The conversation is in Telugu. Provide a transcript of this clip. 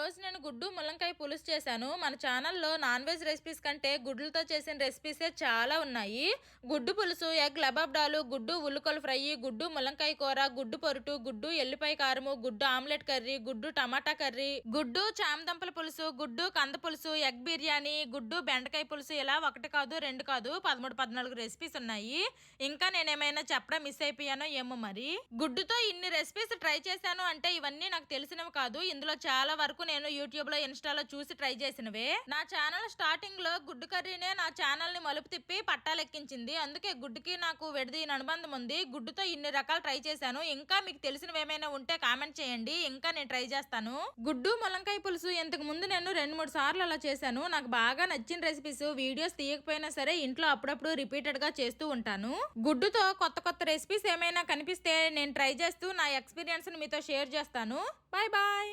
ఈరోజు నేను గుడ్డు ముల్లంకాయ పులుసు చేశాను. మన ఛానల్లో నాన్ వెజ్ రెసిపీస్ కంటే గుడ్లతో చేసిన రెసిపీసే చాలా ఉన్నాయి. గుడ్డు పులుసు, ఎగ్ లబాబ్డాలు, గుడ్డు ఉల్లికొల ఫ్రై, గుడ్డు ముల్లంకాయ కూర, గుడ్డు పొరుటు, గుడ్డు ఎల్లిపాయ కారము, గుడ్డు ఆమ్లెట్ కర్రీ, గుడ్డు టమాటా కర్రీ, గుడ్డు చామదుంపల పులుసు, గుడ్డు కంద పులుసు, ఎగ్ బిర్యానీ, గుడ్డు బెండకాయ పులుసు, ఇలా ఒకటి కాదు రెండు కాదు 13, 14 రెసిపీస్ ఉన్నాయి. ఇంకా నేనేమైనా చెప్పడం మిస్ అయిపోయానో ఏమో మరి. గుడ్డుతో ఇన్ని రెసిపీస్ ట్రై చేశాను అంటే ఇవన్నీ నాకు తెలిసినవి కాదు. ఇందులో చాలా వరకు నేను యూట్యూబ్ లో, ఇన్స్టాలో చూసి ట్రై చేసినవే. నా ఛానల్ స్టార్టింగ్ లో గుడ్డు కర్రీనే నా ఛానల్ ని మలుపు తిప్పి పట్టాలెక్కించింది. అందుకే గుడ్డుకి నాకు విడదీయని అనుబంధం ఉంది. గుడ్డుతో ఇన్ని రకాలు ట్రై చేశాను. ఇంకా మీకు తెలిసినవి ఏమైనా ఉంటే కామెంట్ చేయండి, ఇంకా నేను ట్రై చేస్తాను. గుడ్డు ముల్లంకాయ పులుసు ఇంతకు ముందు నేను 2-3 సార్లు అలా చేశాను. నాకు బాగా నచ్చిన రెసిపీస్ వీడియోస్ తీయకపోయినా సరే ఇంట్లో అప్పుడప్పుడు రిపీటెడ్ గా చేస్తూ ఉంటాను. గుడ్డుతో కొత్త కొత్త రెసిపీస్ ఏమైనా కనిపిస్తే నేను ట్రై చేస్తూ నా ఎక్స్పీరియన్స్ ని మీతో షేర్ చేస్తాను. Bye bye.